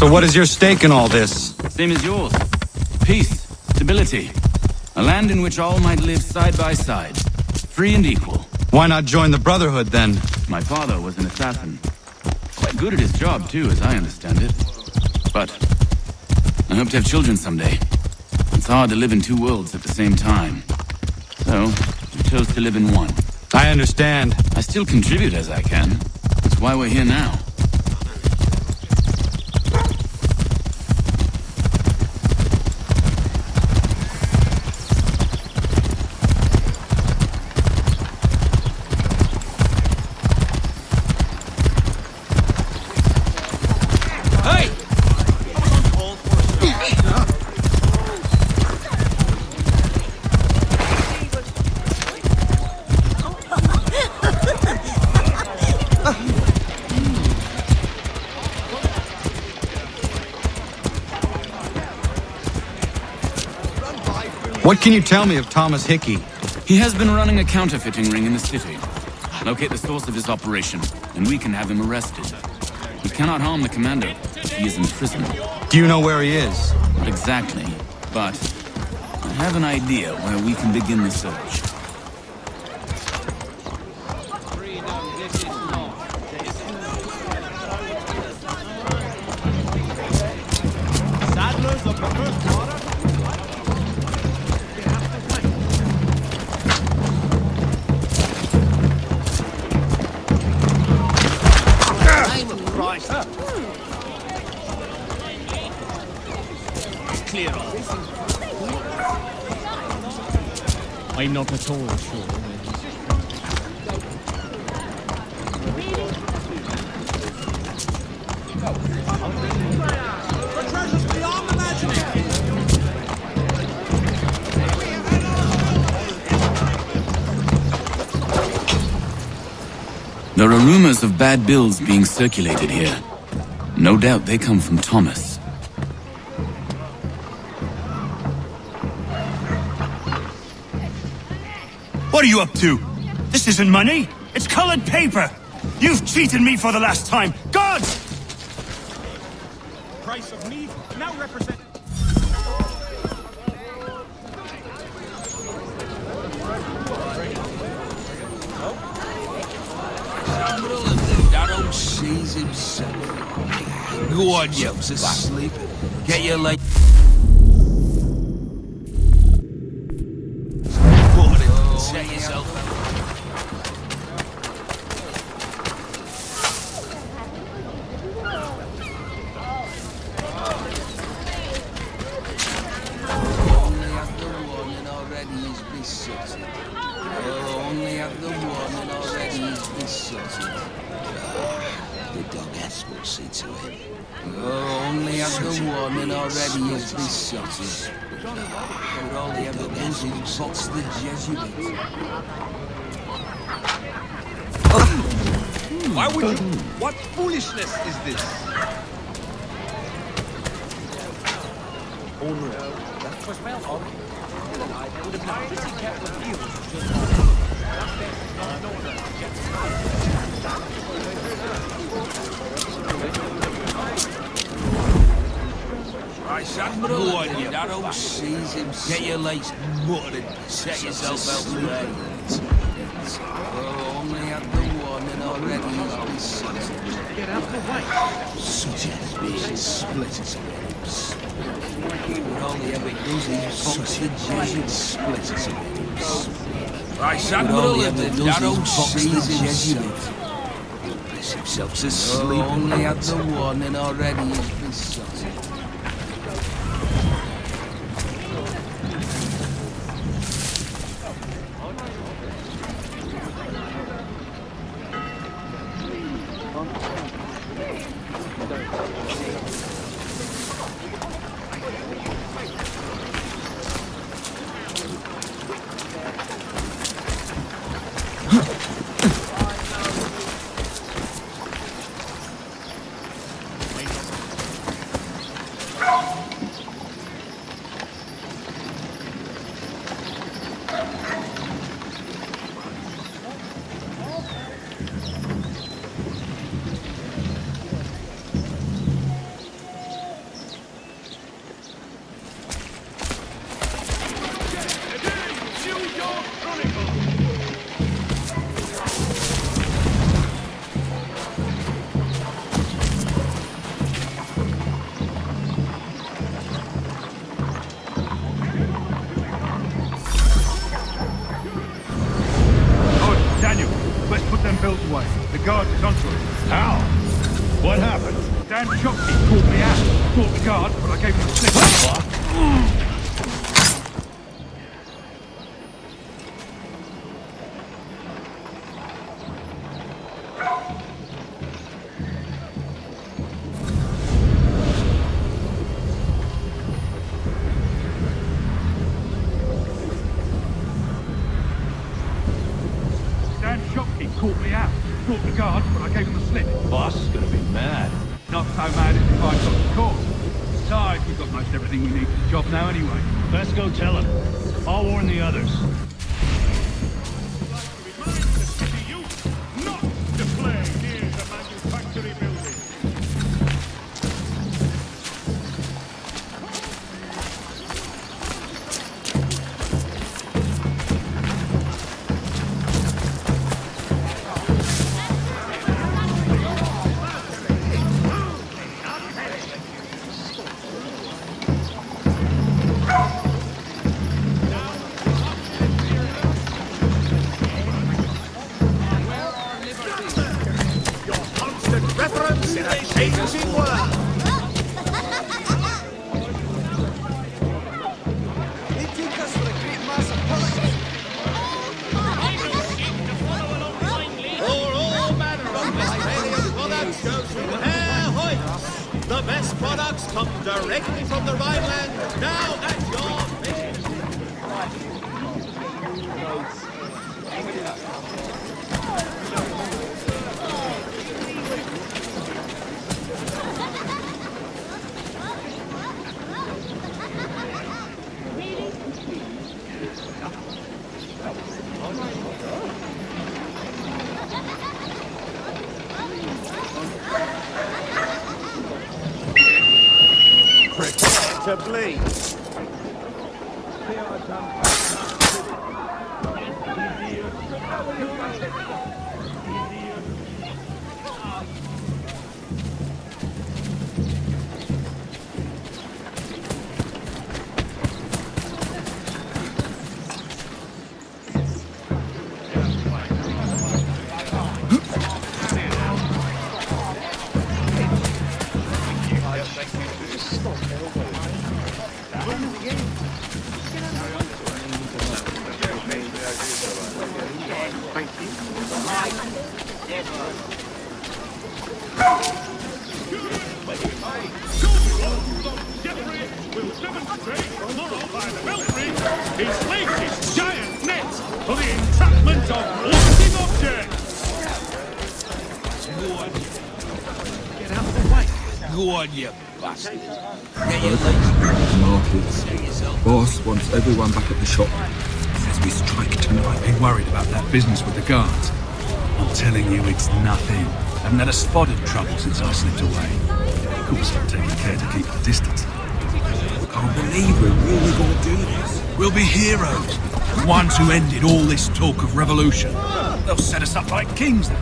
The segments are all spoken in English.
So what is your stake in all this? Same as yours. Peace, stability. A land in which all might live side by side. Free and equal. Why not join the Brotherhood, then? My father was an assassin. Quite good at his job, too, as I understand it. But I hope to have children someday. It's hard to live in two worlds at the same time. So, I chose to live in one. I understand. I still contribute as I can. That's why we're here now. What can you tell me of Thomas Hickey? He has been running a counterfeiting ring in the city. Locate the source of his operation, and we can have him arrested. He cannot harm the commander. He is in prison. Do you know where he is? Not exactly, but I have an idea where we can begin the search. I'm not at all sure. There are rumors of bad bills being circulated here. No doubt they come from Thomas. What are you up to? This isn't money. It's colored paper. You've cheated me for the last time. Gods! Price of meat now represent. That old sees himself. Go on, you asleep. Get your leg. Set yourself up. Only after warning already he's besotted. Only after warning already he's besotted. The dog S will see to it. Only after warning already he's besotted. But all the ever does is box the Jesuit. Why would you? What foolishness is this? Oh no, that was well argued. I would have been pretty careful of you. I shot go on you. That old sees him. Get your legs muttering. Set yourself out the way. Only at the warning already he's besotted. Get out the way. Such as being split as ribs. But all he ever does is box the Jesuit split as ribs. I shot all he ever does is box the Jesuit. Piss himself to sleep. Only at the warning already he's besotted. What happened? Dan Chopsy called me out. Called the guard, but I gave him a slip. Dan Shopkeep caught me out. Caught the guard, but I gave him a slip. Boss is gonna be mad. Not so mad as if I got the caught. Besides, we've got most everything we need for the job now anyway. Let's go tell him. I'll warn the others. Not to play near the manufactory building. Reference in a changing world. They take us for a great mass of politics. For all manner of Westphalian products go through Herr Hoyt. The best products come directly from the Rhineland, now at your fingertips. To bleed. Jeffrey will demonstrate tomorrow by the belfry his latest giant net for the entrapment of walking objects. Get out of the way. Go on, you bastard. Get your legs. Markets. Boss wants everyone back at the shop. Says we strike tonight. Been worried about that business with the guards. I'm telling you, it's nothing. Haven't had a spot of trouble since I slipped away. Of course, I'm taking care to keep the distance. Can't believe we're really going to do this. We'll be heroes. The ones who ended all this talk of revolution. They'll set us up like kings then.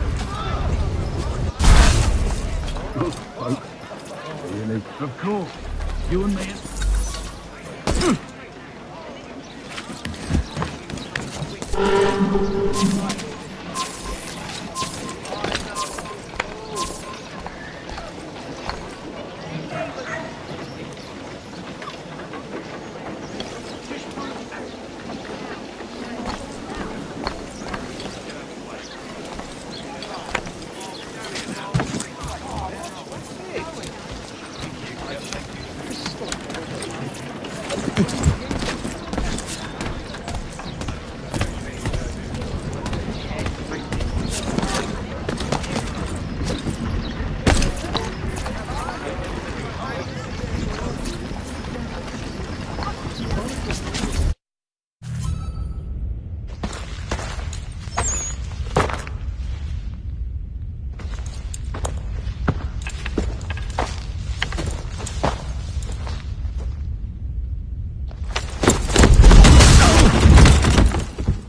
Really? Of course. You and me.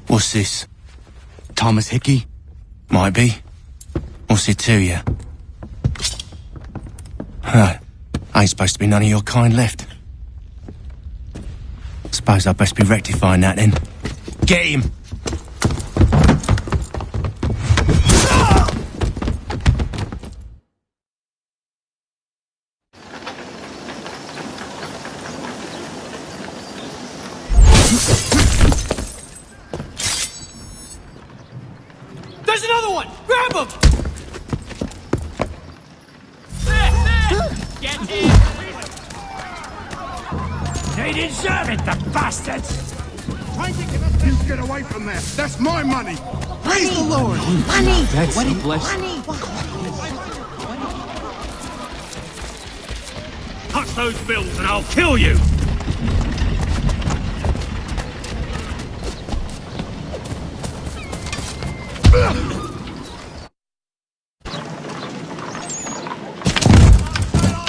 What's this? Thomas Hickey? Might be. What's it to you? Huh. Ain't supposed to be none of your kind left. Suppose I'd best be rectifying that then. Get him! Grab him! Get in! They deserve it, the bastards! You get away from there. That's my money. Praise the Lord! Money! Touch those bills and I'll kill you!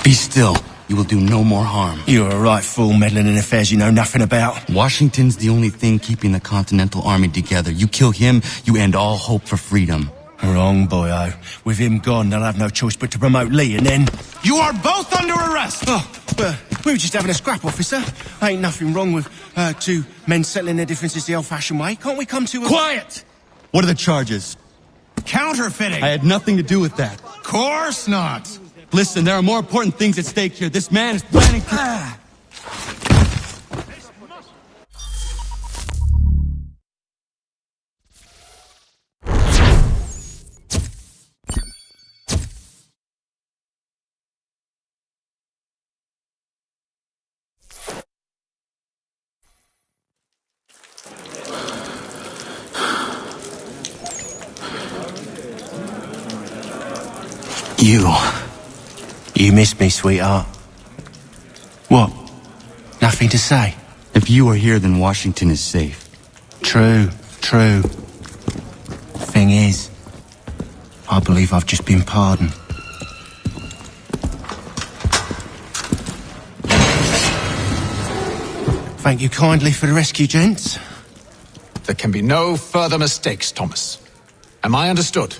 Be still. You will do no more harm. You're a right fool meddling in affairs you know nothing about. Washington's the only thing keeping the Continental Army together. You kill him, you end all hope for freedom. Wrong, boyo. With him gone, they'll have no choice but to promote Lee, and then... You are both under arrest! Oh, we were just having a scrap, officer. Ain't nothing wrong with two men settling their differences the old-fashioned way. Can't we come to a... Quiet! What are the charges? Counterfeiting! I had nothing to do with that. Course not! Listen, there are more important things at stake here. This man is planning to... You missed me, sweetheart. What? Nothing to say? If you are here, then Washington is safe. True. Thing is, I believe I've just been pardoned. Thank you kindly for the rescue, gents. There can be no further mistakes, Thomas. Am I understood?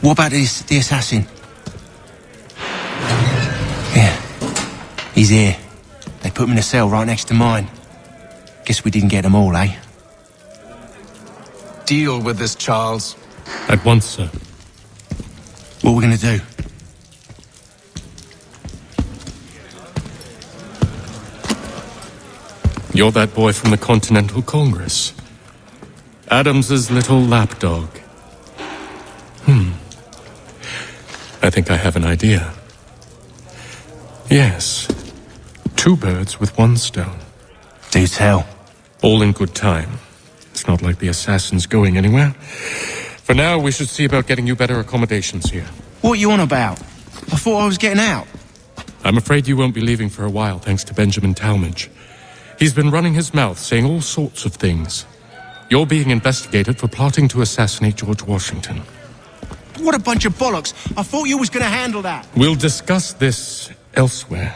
What about the assassin? Yeah, he's here. They put him in a cell right next to mine. Guess we didn't get them all, eh? Deal with this, Charles. At once, sir. What are we gonna do? You're that boy from the Continental Congress. Adams's little lapdog. I think I have an idea. Yes. 2 birds with 1 stone. Do tell. All in good time. It's not like the assassin's going anywhere. For now, we should see about getting you better accommodations here. What are you on about? I thought I was getting out. I'm afraid you won't be leaving for a while, thanks to Benjamin Talmadge. He's been running his mouth, saying all sorts of things. You're being investigated for plotting to assassinate George Washington. What a bunch of bollocks. I thought you was gonna handle that. We'll discuss this elsewhere.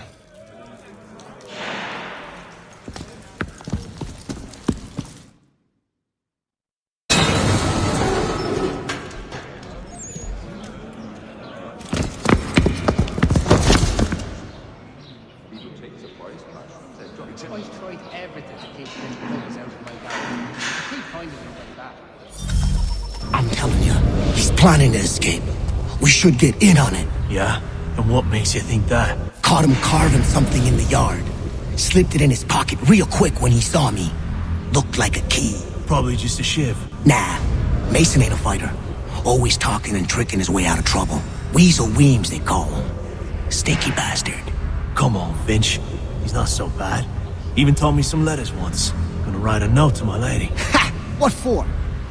I've tried everything to keep them bugs out of my garden. I keep finding them like that. I'm telling you, he's planning to escape. We should get in on it. Yeah? And what makes you think that? Caught him carving something in the yard. Slipped it in his pocket real quick when he saw me. Looked like a key. Probably just a shiv. Nah, Mason ain't a fighter. Always talking and tricking his way out of trouble. Weasel Weems, they call him. Sticky bastard. Come on, Finch. He's not so bad. Even taught me some letters once. Gonna write a note to my lady. Ha! What for?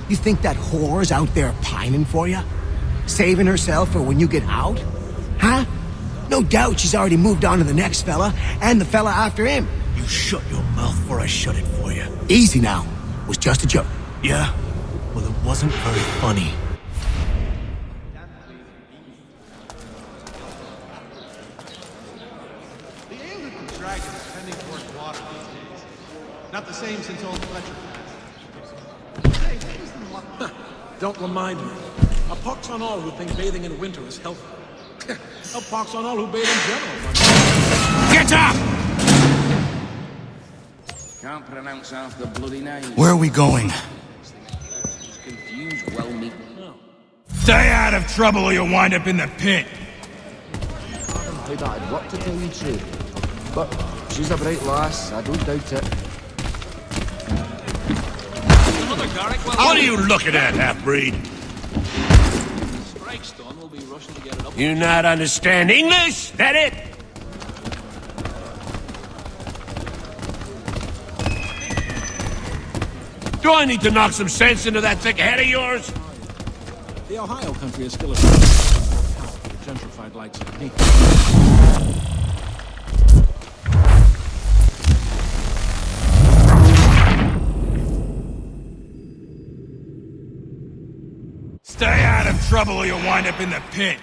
You think that whore's out there pining for you? Saving herself for when you get out? Huh? No doubt she's already moved on to the next fella, and the fella after him. You shut your mouth before I shut it for you. Easy now. Was just a joke. Yeah? Well, it wasn't very funny. The Aeolian dragon is tending towards water these days. Not the same since old Fletcher passed. Say, what was the luck? Don't remind me. A pox on all who think bathing in winter is healthy. A pox on all who bathe in general. Get up! Can't pronounce half the bloody names. Where are we going? Confused, well me. Stay out of trouble or you'll wind up in the pit. How bad, what to tell you true. But she's a bright lass, I don't doubt it. Another What are you looking at, half-breed? You not understand English? That it? Do I need to knock some sense into that thick head of yours? The Ohio country is still a gentrified likes of me. Stay out of trouble or you'll wind up in the pit.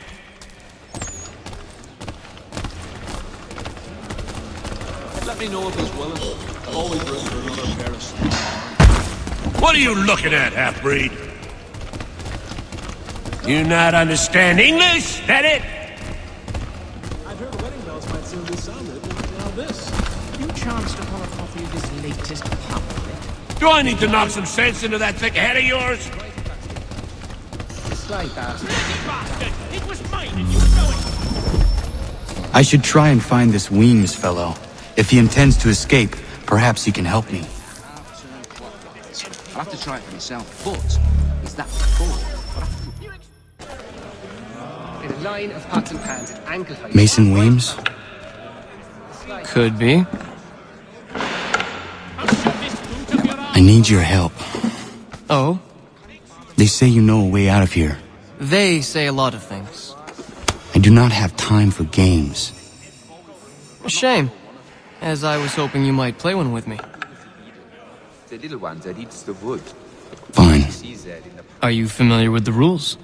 Let me know if he's willing. Always room for another pair of sticks. What are you looking at, half-breed? You not understand English? That it? I'd heard the wedding bells might soon be sounded. Now this. You chanced upon a copy of his latest pamphlet. Do I need to knock some sense into that thick head of yours? Sly bastard. It was mine and you know it. I should try and find this Weems fellow. If he intends to escape, perhaps he can help me. I'll have to try it for myself, but is that before? In a line of pots and pans at ankle height. Mason Weems? Could be. I need your help. Oh? They say you know a way out of here. They say a lot of things. I do not have time for games. A shame, as I was hoping you might play one with me. The little one that eats the wood. Fine. Are you familiar with the rules?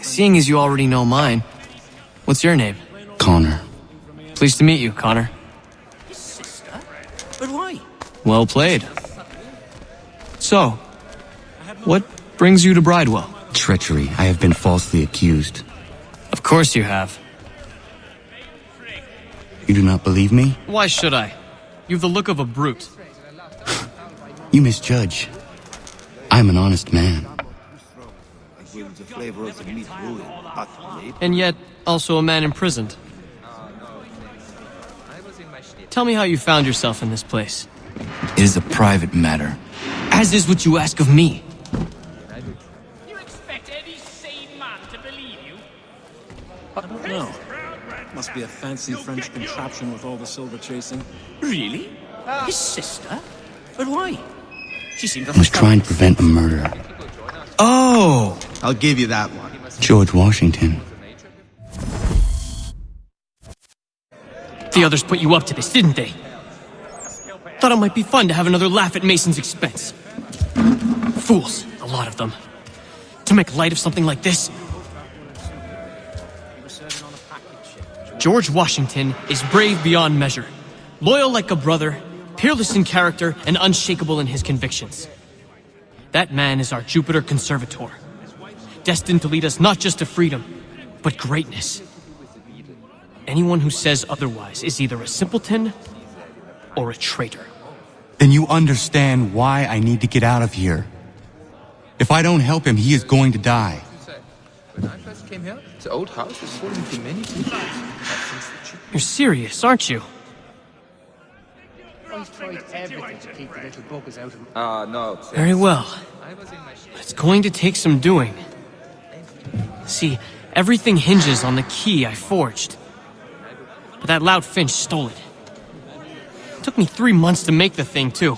Seeing as you already know mine, what's your name? Connor. Pleased to meet you, Connor. But why? Well played. So, what brings you to Bridewell? Treachery. I have been falsely accused. Of course you have. You do not believe me? Why should I? You've the look of a brute. You misjudge. I am an honest man. And yet, also a man imprisoned. Tell me how you found yourself in this place. It is a private matter. As is what you ask of me. You expect any sane man to believe you? I don't know. Must be a fancy French contraption with all the silver chasing. Really? His sister? But why? She seemed I was trying to prevent a murder. Oh! I'll give you that one. George Washington. The others put you up to this, didn't they? Thought it might be fun to have another laugh at Mason's expense. Fools, a lot of them. To make light of something like this. George Washington is brave beyond measure, loyal like a brother, peerless in character, and unshakable in his convictions. That man is our Jupiter Conservator, destined to lead us not just to freedom, but greatness. Anyone who says otherwise is either a simpleton or a traitor. Then you understand why I need to get out of here. If I don't help him, he is going to die. When I first came here, the old house was falling into many pieces. You're serious, aren't you? I've tried everything to keep the little buggers out of him. No. Very well. But it's going to take some doing. See, everything hinges on the key I forged. But that loud Finch stole it. Took me 3 months to make the thing, too.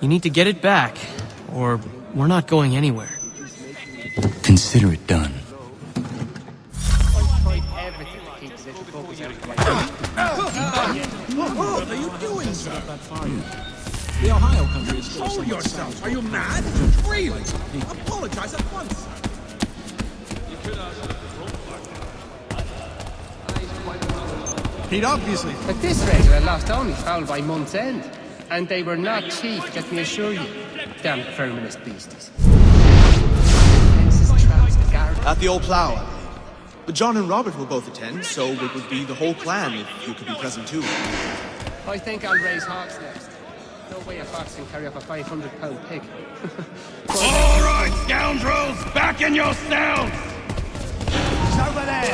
You need to get it back, or we're not going anywhere. Consider it done. I've tried everything to keep the little buggers out of my What are you doing, sir? The Ohio country is still Hold yourself! Are you mad? Really? Apologize at once! He'd obviously... At this rate, I lost only foul by month's end. And they were not cheap, let me assure you. Damn feminist beasties. At the old plough, I believe. But John and Robert will both attend, so it would be the whole clan if you could be present too. I think I'll raise hawks next. No way a fox can carry up a 500-pound pig. All right, scoundrels, back in your cells! Over there!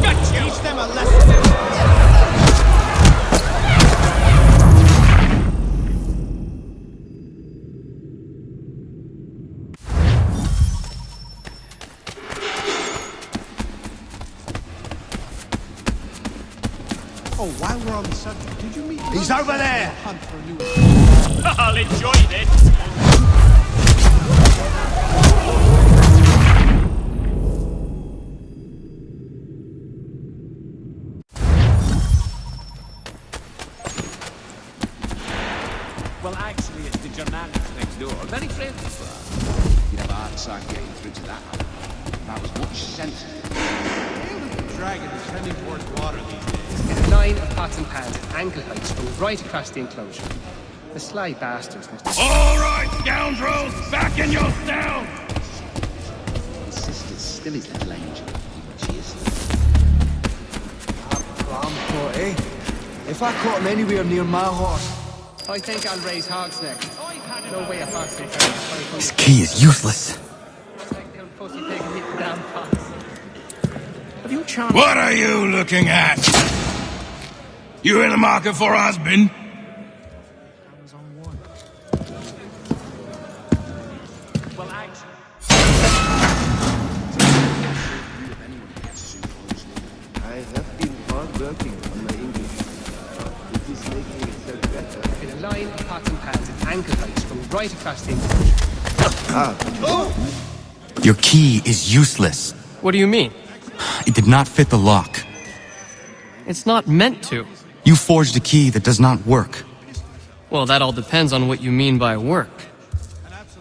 Teach them a lesson. Oh, while we're on the subject, did you meet... He's over there! Hunt for a new... I'll enjoy this. Well, actually, it's the Germanics next door. Very friendly. You'd have a hard time getting through to that. That was much sense. The dragon is heading towards water these days. There's a line of pots and pans at ankle height strung right across the enclosure. The sly bastards must have... All right, scoundrels, back in your cell. His sister's still his little angel. She is. eh? If I caught him anywhere near my horse... I think I'll raise hogs next. No way a fox will This key is useless. pussy pig and hit the damn fox. Have you charmed? What are you looking at? You in the market for a husband? Well, actually... I have been hard working on my English. It is making itself better. There's a line of pots and pans at ankle height strung right across the enclosure. Your key is useless. What do you mean? It did not fit the lock. It's not meant to. You forged a key that does not work. Well, that all depends on what you mean by work.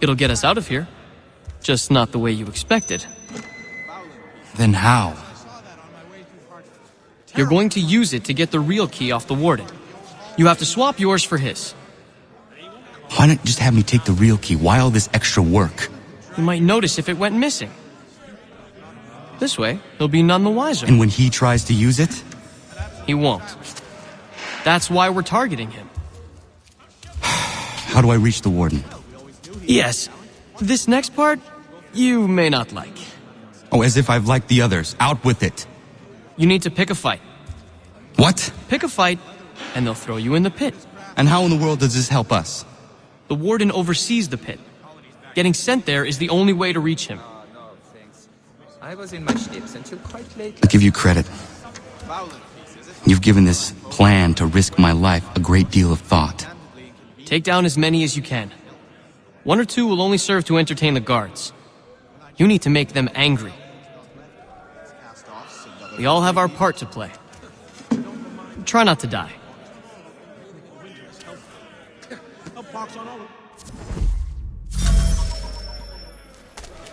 It'll get us out of here. Just not the way you expected. Then how? You're going to use it to get the real key off the warden. You have to swap yours for his. Why not just have me take the real key? Why all this extra work? You might notice if it went missing. This way, he'll be none the wiser. And when he tries to use it? He won't. That's why we're targeting him. How do I reach the warden? Yes. This next part, you may not like. Oh, as if I've liked the others. Out with it. You need to pick a fight. What? Pick a fight, and they'll throw you in the pit. And how in the world does this help us? The warden oversees the pit. Getting sent there is the only way to reach him. No, thanks. I was in my ships until quite late. I'll give you credit. You've given this plan to risk my life a great deal of thought. Take down as many as you can. 1 or 2 will only serve to entertain the guards. You need to make them angry. We all have our part to play. Try not to die.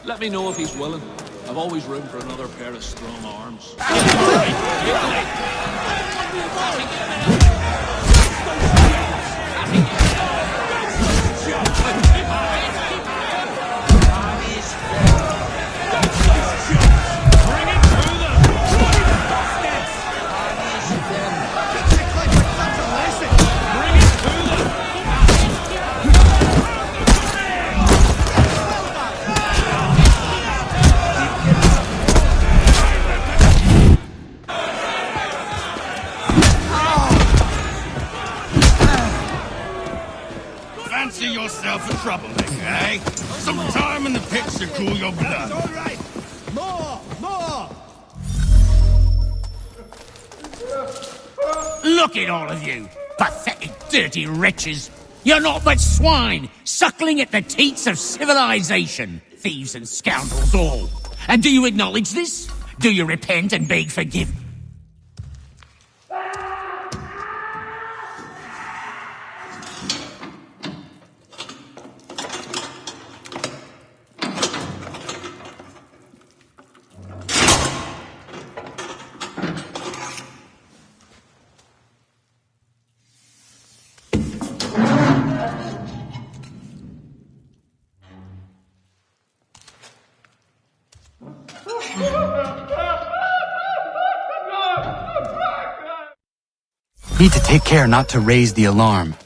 Let me know if he's willing. I've always room for another pair of strong arms. Fancy yourself a troublemaker, eh? Some time in the pits to cool your blood. All right. More! More! Look at all of you, pathetic, dirty wretches. You're not but swine, suckling at the teats of civilization. Thieves and scoundrels all. And do you acknowledge this? Do you repent and beg forgiveness? Need to take care not to raise the alarm.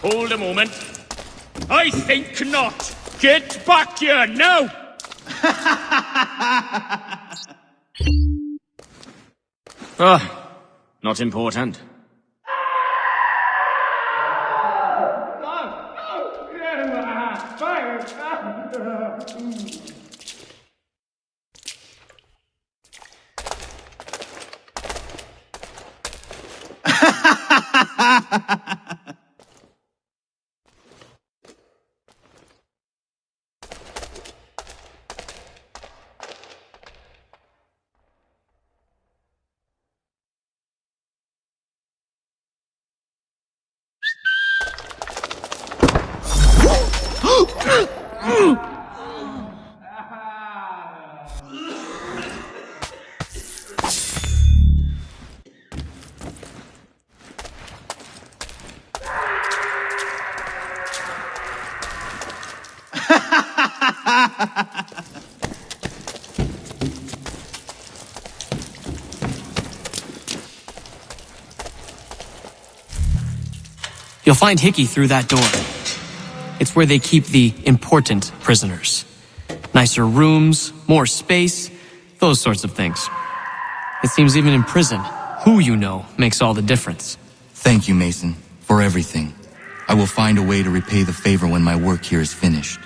Hold a moment. I think not. Get back here now! Not important. You'll find Hickey through that door. It's where they keep the important prisoners. Nicer rooms, more space, those sorts of things. It seems even in prison, who you know makes all the difference. Thank you, Mason, for everything. I will find a way to repay the favor when my work here is finished.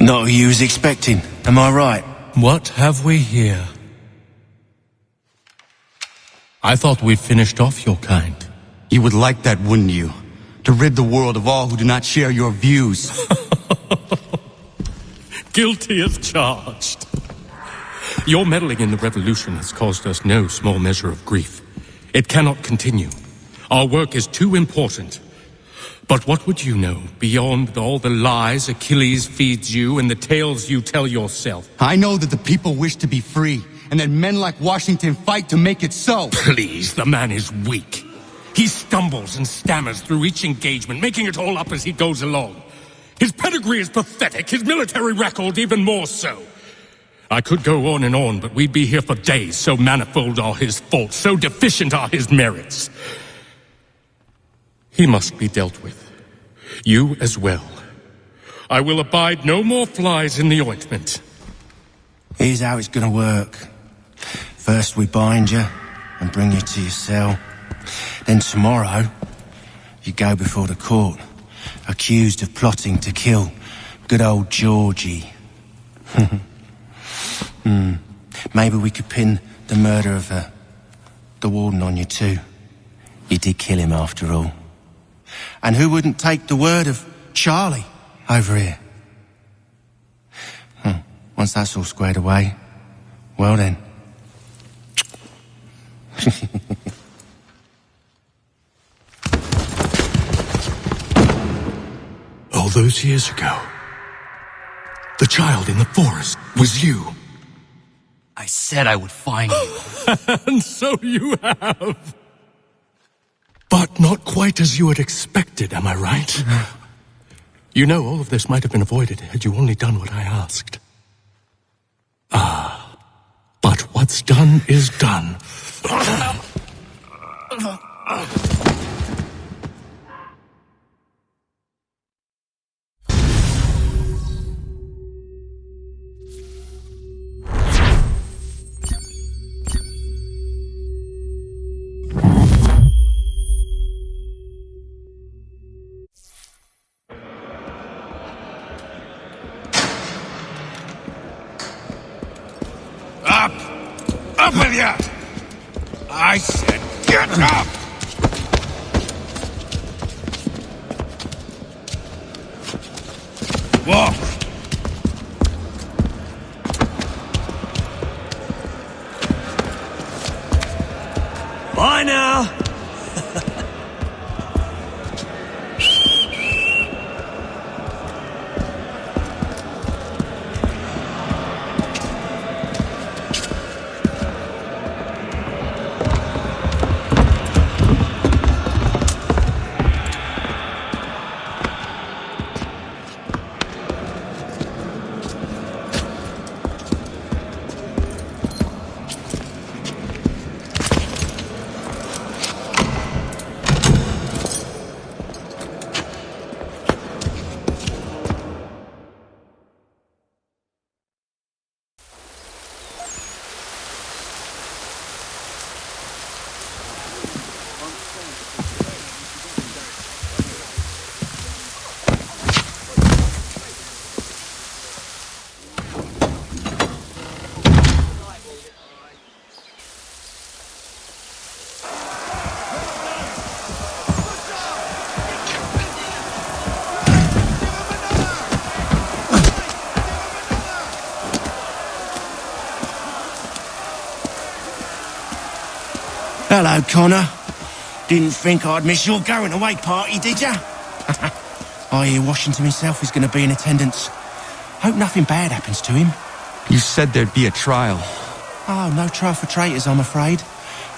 Not who you was expecting, am I right? What have we here? I thought we'd finished off your kind. You would like that, wouldn't you? To rid the world of all who do not share your views. Guilty as charged. Your meddling in the revolution has caused us no small measure of grief. It cannot continue. Our work is too important. But what would you know beyond all the lies Achilles feeds you and the tales you tell yourself? I know that the people wish to be free, and that men like Washington fight to make it so. Please, the man is weak. He stumbles and stammers through each engagement, making it all up as he goes along. His pedigree is pathetic, his military record even more so. I could go on and on, but we'd be here for days, so manifold are his faults, so deficient are his merits. He must be dealt with. You as well. I will abide no more flies in the ointment. Here's how it's gonna work. First we bind you and bring you to your cell. Then tomorrow, you go before the court, accused of plotting to kill good old Georgie. Maybe we could pin the murder of the warden on you too. You did kill him after all. And who wouldn't take the word of Charlie over here? Once that's all squared away, well then. All those years ago, the child in the forest was you. I said I would find you. And so you have. But not quite as you had expected, am I right? You know, all of this might have been avoided had you only done what I asked. But what's done is done. Up with you! I said get up! Walk! Bye now! Hello, Connor. Didn't think I'd miss your going away party, did ya? I hear Washington himself is going to be in attendance. Hope nothing bad happens to him. You said there'd be a trial. Oh, no trial for traitors, I'm afraid.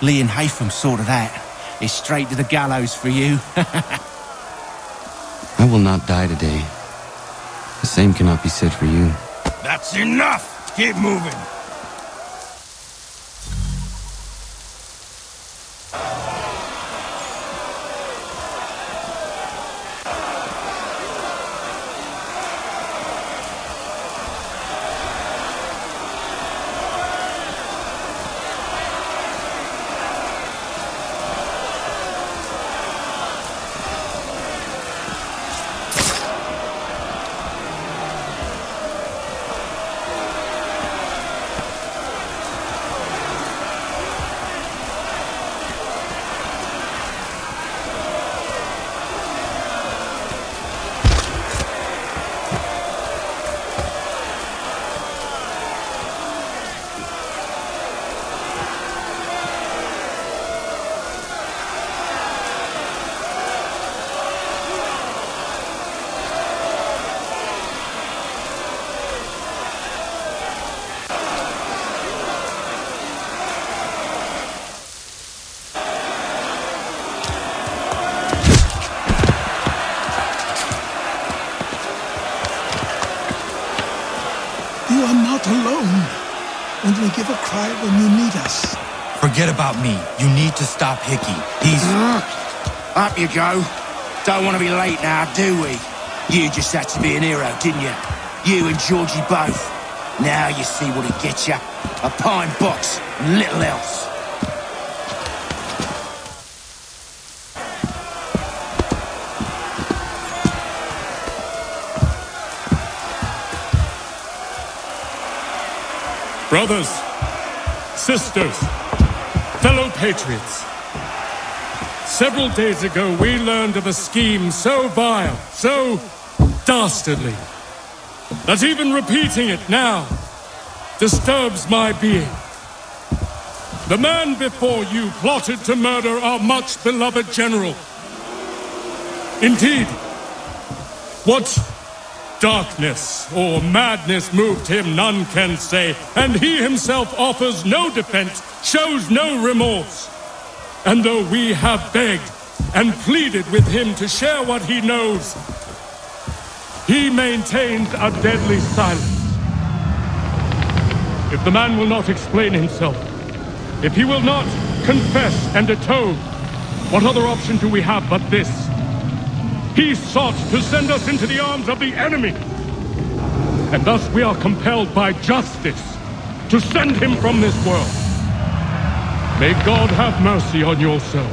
Lee and Haytham sorted that. It's straight to the gallows for you. I will not die today. The same cannot be said for you. That's enough! Keep moving! You are not alone. Only give a cry when you need us. Forget about me. You need to stop Hickey. He's... Up you go. Don't want to be late now, do we? You just had to be an hero, didn't you? You and Georgie both. Now you see what it gets you. A pine box and little else. Brothers, sisters, fellow patriots. Several days ago, we learned of a scheme so vile, so dastardly, that even repeating it now disturbs my being. The man before you plotted to murder our much-beloved general. Indeed, what darkness or madness moved him, none can say, and he himself offers no defense, shows no remorse. And though we have begged and pleaded with him to share what he knows, he maintains a deadly silence. If the man will not explain himself, if he will not confess and atone, what other option do we have but this? He sought to send us into the arms of the enemy. And thus we are compelled by justice to send him from this world. May God have mercy on your soul.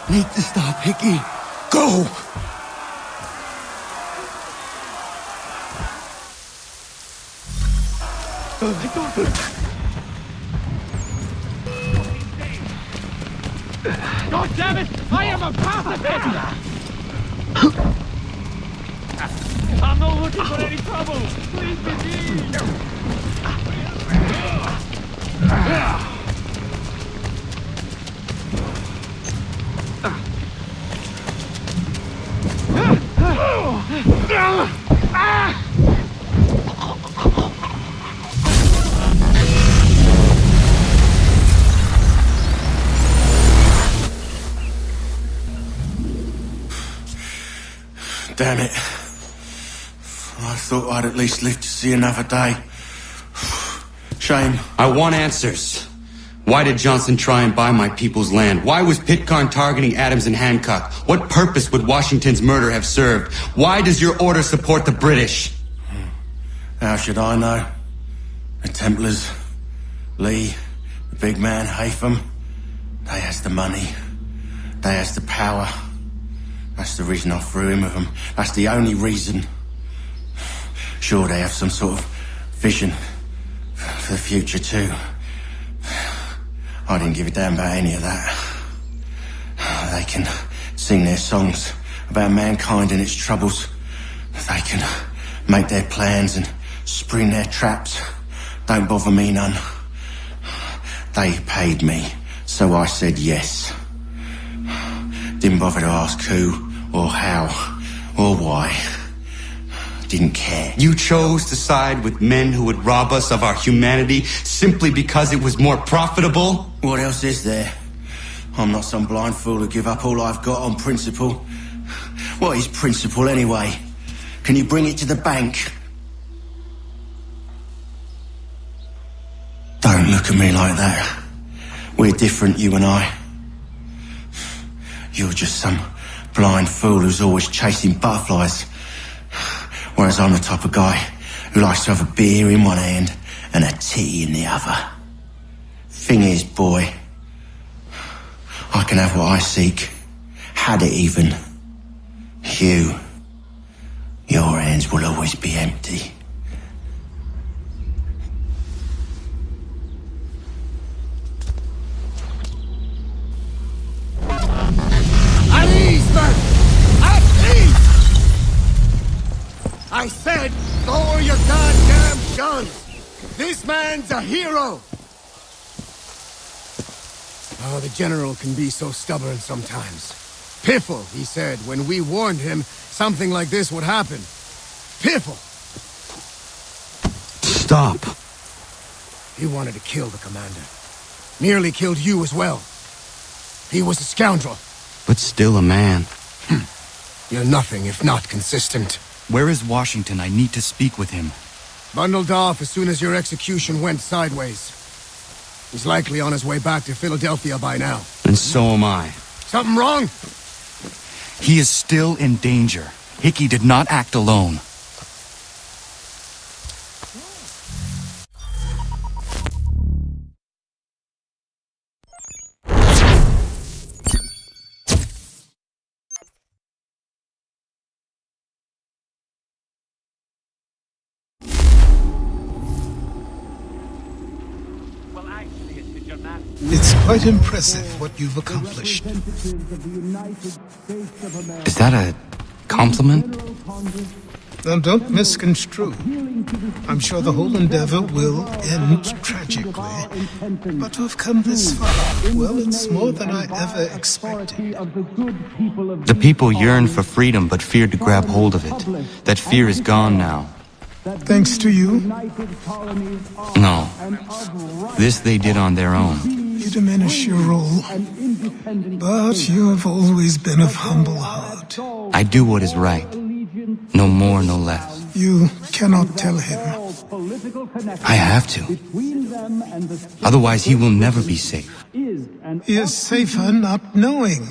Need to stop, Hickey. Go! God damn it! I am a pacifist! I'm not looking for any trouble! Please be me! Damn it. I thought I'd at least live to see another day. Shame. I want answers. Why did Johnson try and buy my people's land? Why was Pitcairn targeting Adams and Hancock? What purpose would Washington's murder have served? Why does your order support the British? How should I know? The Templars, Lee, the big man, Haytham, they has the money. They has the power. That's the reason I threw in with them. That's the only reason. Sure, they have some sort of vision for the future too. I didn't give a damn about any of that. They can sing their songs about mankind and its troubles. They can make their plans and spring their traps. Don't bother me none. They paid me, so I said yes. Didn't bother to ask who, or how, or why. Didn't care. You chose to side with men who would rob us of our humanity simply because it was more profitable? What else is there? I'm not some blind fool to give up all I've got on principle. What is principle anyway? Can you bring it to the bank? Don't look at me like that. We're different, you and I. You're just some blind fool who's always chasing butterflies. Whereas I'm the type of guy who likes to have a beer in one hand and a tea in the other. Thing is, boy, I can have what I seek. Had it even. Your hands will always be empty. At ease, man! At ease! I said, lower your goddamn guns! This man's a hero! Oh, the General can be so stubborn sometimes. Piffle, he said, when we warned him something like this would happen. Piffle! Stop. He wanted to kill the commander. Nearly killed you as well. He was a scoundrel. But still a man. You're nothing if not consistent. Where is Washington? I need to speak with him. Bundled off as soon as your execution went sideways. He's likely on his way back to Philadelphia by now. And so am I. Something wrong? He is still in danger. Hickey did not act alone. It's quite impressive what you've accomplished. Is that a compliment? Now, don't misconstrue. I'm sure the whole endeavor will end tragically. But to have come this far, well, it's more than I ever expected. The people yearn for freedom but feared to grab hold of it. That fear is gone now. Thanks to you? No. This they did on their own. You diminish your role. But you have always been of humble heart. I do what is right. No more, no less. You cannot tell him. I have to. Otherwise, he will never be safe. He is safer not knowing.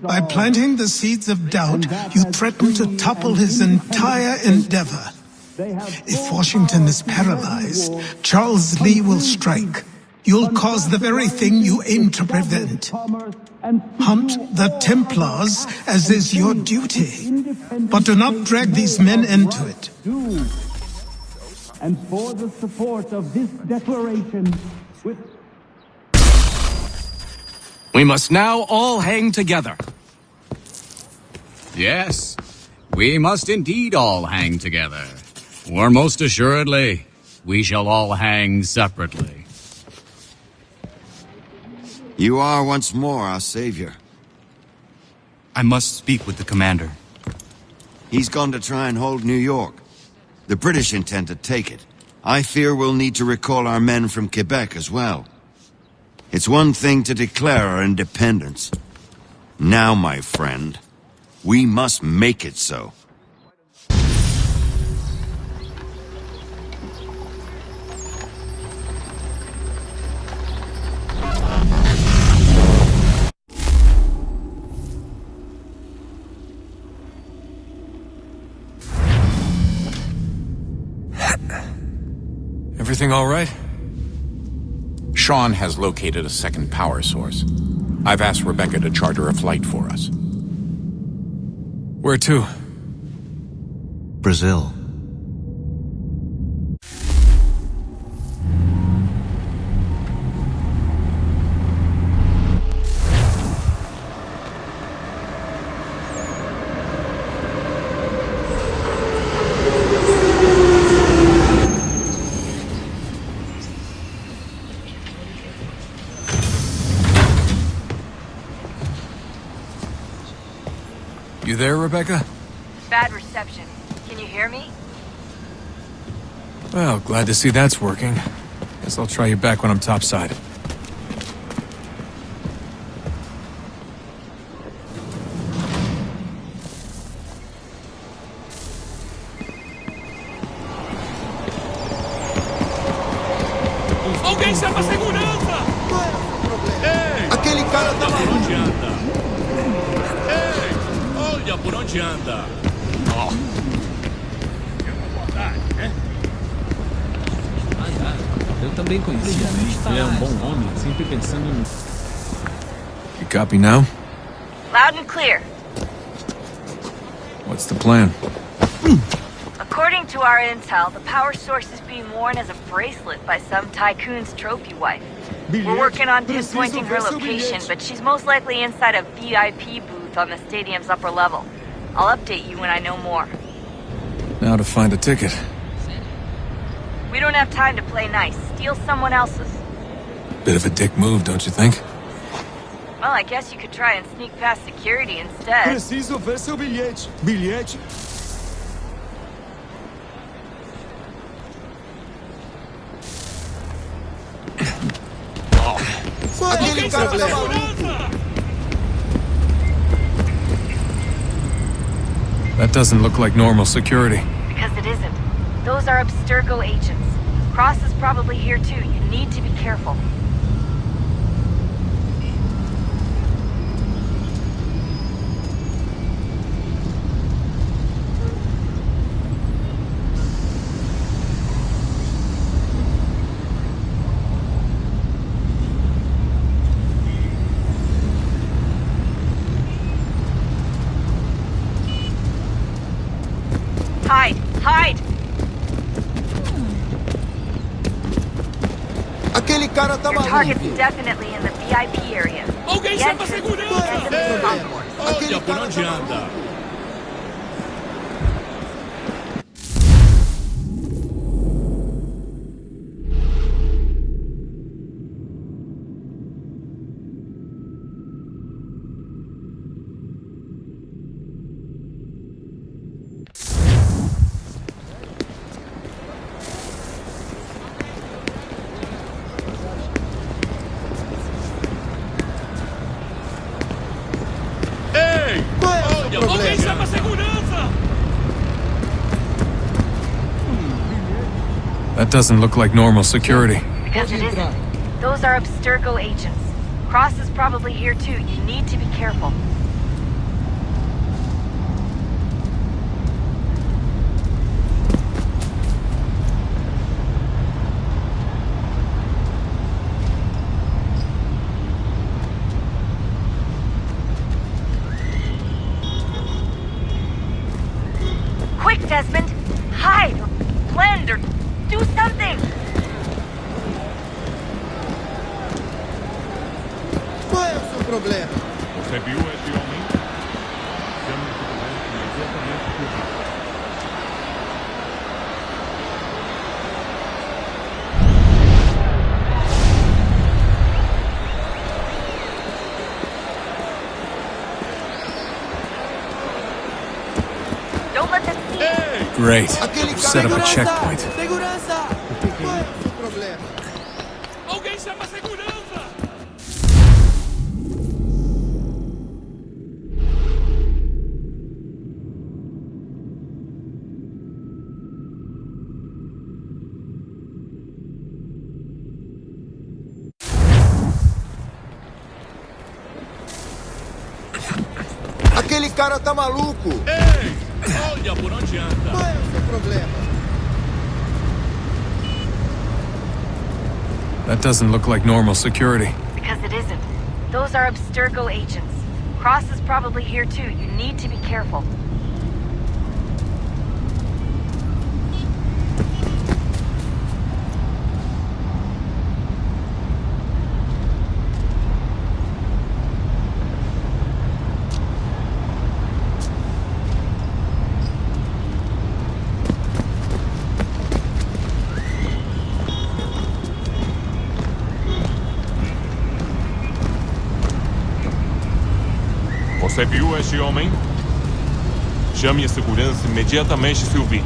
By planting the seeds of doubt, you threaten to topple his entire endeavor. If Washington is paralyzed, Charles Lee will strike. You'll cause the very thing you aim to prevent. Hunt the Templars, as is your duty. But do not drag these men into it. and for the support of this declaration with... We must now all hang together. Yes, we must indeed all hang together. Or most assuredly, we shall all hang separately. You are once more our savior. I must speak with the commander. He's gone to try and hold New York. The British intend to take it. I fear we'll need to recall our men from Quebec as well. It's one thing to declare our independence. Now, my friend, we must make it so. Everything all right? Sean has located a second power source. I've asked Rebecca to charter a flight for us. Where to? Brazil. You there, Rebecca? Bad reception. Can you hear me? Well, glad to see that's working. Guess I'll try you back when I'm topside. Alguém chama a segurança! Ei! Aquele cara tá por onde anda? Ei! Olha por onde anda! Oh. Eu também conhecia. Ele é bom homem, sempre pensando no... You copy now? Loud and clear. What's the plan? According to our intel, the power source is being worn as a bracelet by some tycoon's trophy wife. We're working on pinpointing her location, but she's most likely inside a VIP booth on the stadium's upper level. I'll update you when I know more. Now to find a ticket. We don't have time to play nice. Steal someone else's. Bit of a dick move, don't you think? Well, I guess you could try and sneak past security instead. Preciso ver seu bilhete. Bilhete? Aquele cara tá That doesn't look like normal security. Because it isn't. Those are Abstergo agents. Cross is probably here too. You need to be careful. Hide! Hide! Aquele cara tá Your target's definitely in the VIP area. Alguém The chama a entrance is segurança! the end of the concourse. Olha por onde anda! Ei! Olha, alguém chama a segurança! That doesn't look like normal security. Because it isn't. Those are Abstergo agents. Cross is probably here too. You need to be careful. Quick, Desmond! Hide or blend or do Don't let them see you. Great. Set up a checkpoint. Alguém chama a segurança! Aquele cara tá maluco! Ei! Olha por onde anda! Qual é o seu problema? That doesn't look like normal security. Because it isn't. Those are Abstergo agents. Cross is probably here too. You need to be careful. Você viu este homem? Chame a segurança imediatamente, Sylvie.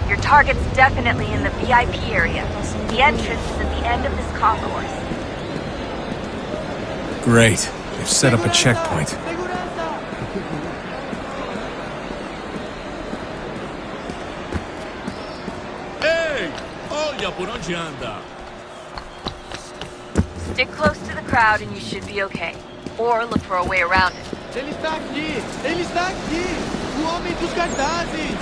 Your target's definitely in the VIP area. The entrance is at the end of this concourse. Great. They've set up a checkpoint. Ei! Olha por onde anda! Stick close to the crowd and you should be okay. Or look for a way around it. Ele está aqui! Ele está aqui! O homem dos cartazes!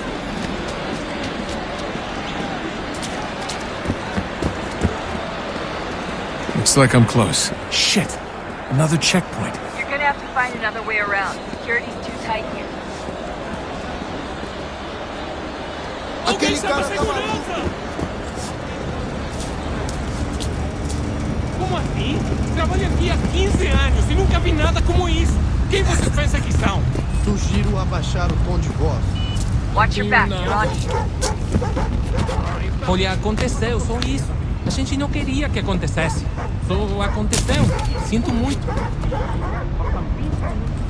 Looks like I'm close. Shit. Another checkpoint. You're gonna have to find another way around. Security's too tight here. Alguém chama a segurança! Como assim? Trabalho aqui há 15 anos e nunca vi nada como isso. Quem você pensa que são? Sugiro abaixar o tom de voz. Watch your back, you're on. Olha, aconteceu, só isso. A gente não queria que acontecesse. Só aconteceu. Sinto muito.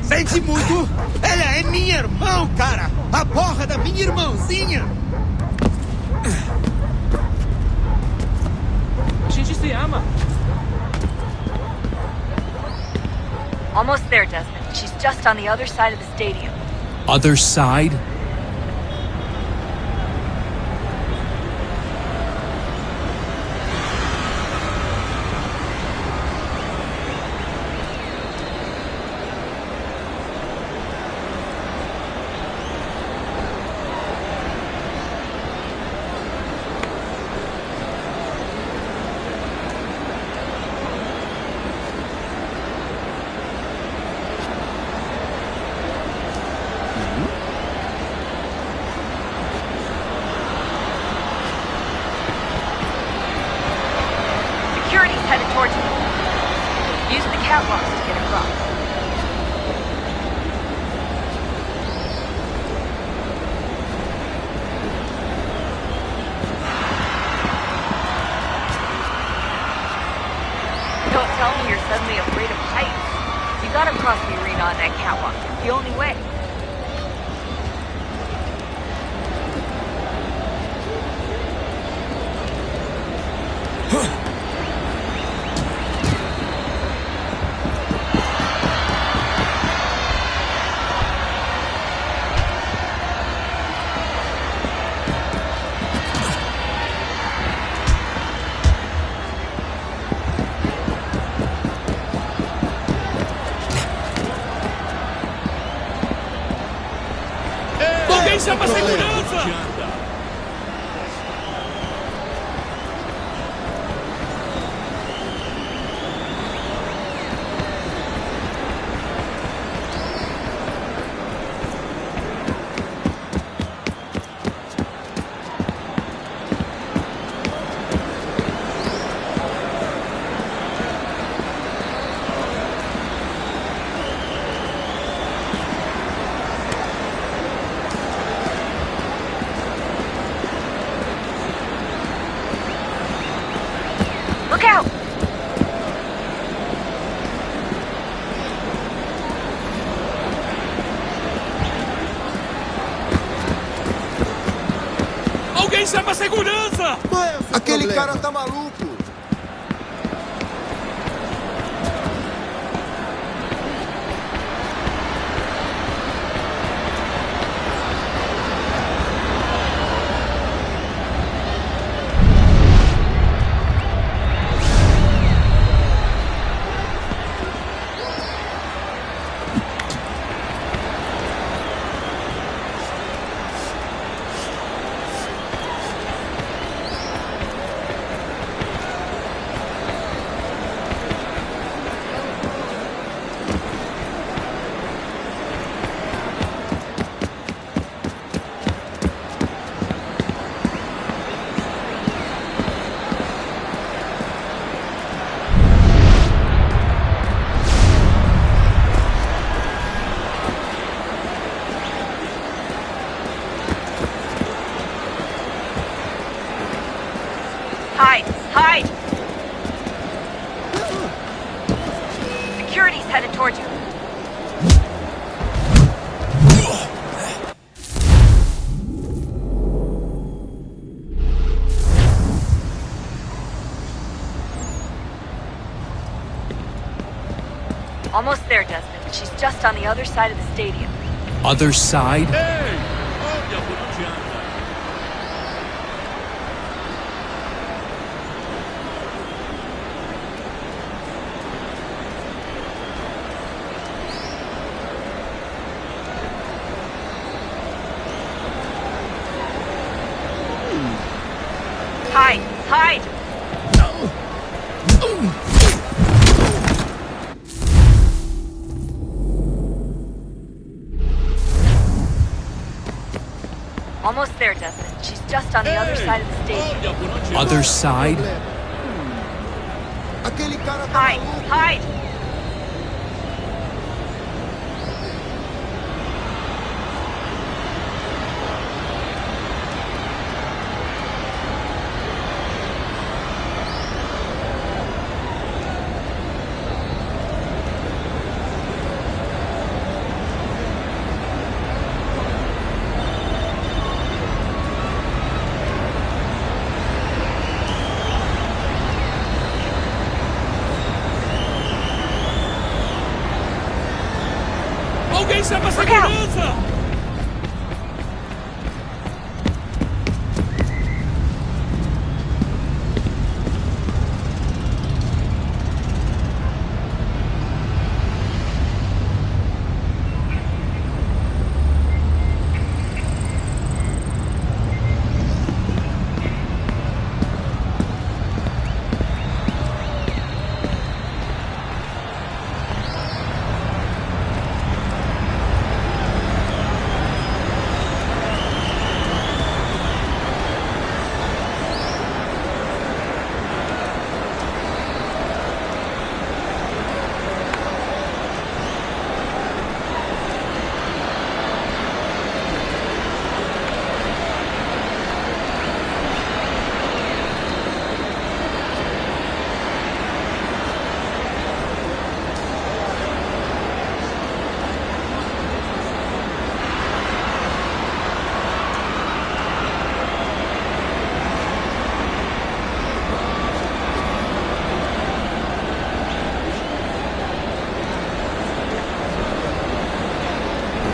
Sente muito? Ela é minha irmã, cara! A porra da minha irmãzinha! A gente se ama. Almost there, Desmond. She's just on the other side of the stadium. Other side? Security's headed towards you. Use the catwalks to get across. Don't tell me you're suddenly afraid of heights. You gotta cross the arena on that catwalk. It's the only way. Alguém chama a segurança! chama a segurança! Aquele cara tá maluco. Hide! Hide! Security's headed towards you. Almost there, Desmond. She's just on the other side of the stadium. Other side? Olha por onde anda. Hide! Hide! Almost there, Desmond. She's just on the other side of the stadium. Other side? Hide! Hide! Alguém chama a segurança!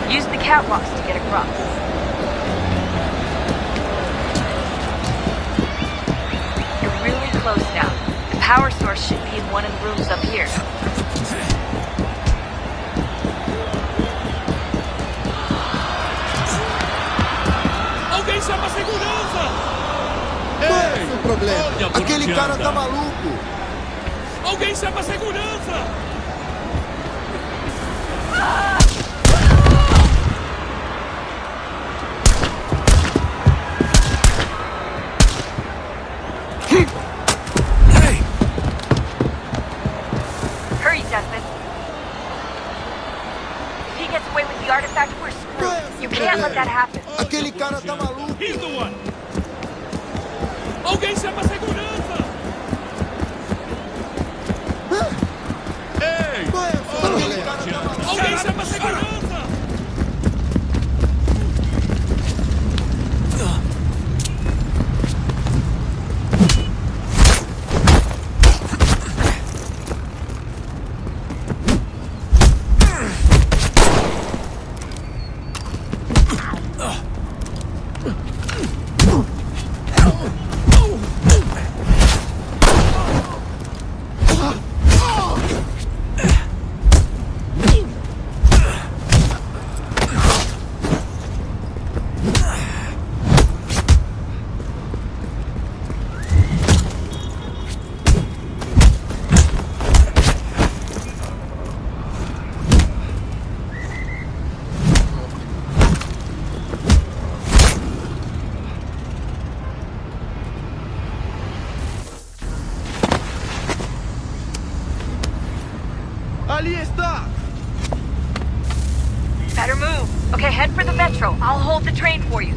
Use the catwalks to get across. You're really close now. The power source should be in one of the rooms up here. Alguém chama a segurança! Qual é o seu problema? Olha por Aquele onde cara anda. tá maluco. Alguém chama a segurança! Hurry, Desmond. If he gets away with the artifact, we're screwed. You can't let that happen. Aquele cara tá maluco. He's the one! Alguém chama a segurança! Ei! Qual é o seu problema? Alguém chama a segurança! Okay, head for the metro. I'll hold the train for you.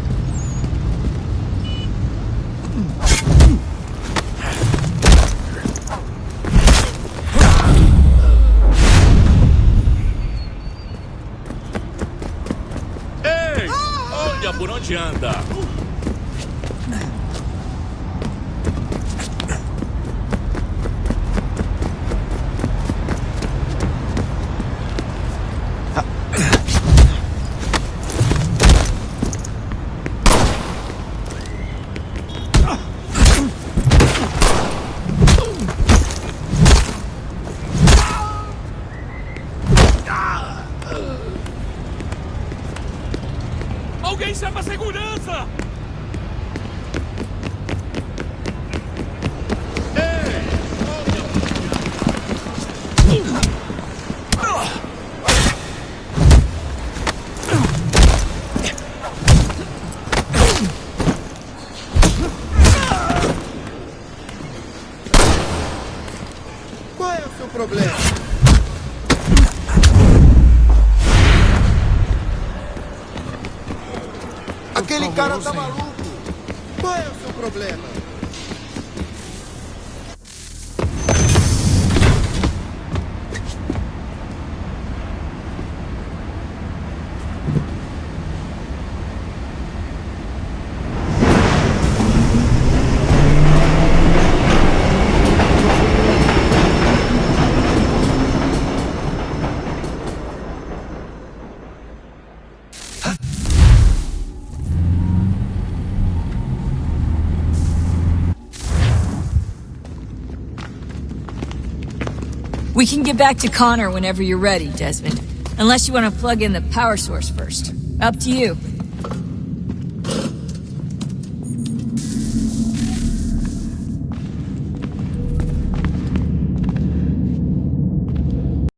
Ei! Olha por onde anda! Alguém chama a segurança! Qual é o seu problema? Aquele cara tá maluco. Qual é o seu problema? We can get back to Connor whenever you're ready, Desmond. Unless you want to plug in the power source first. Up to you.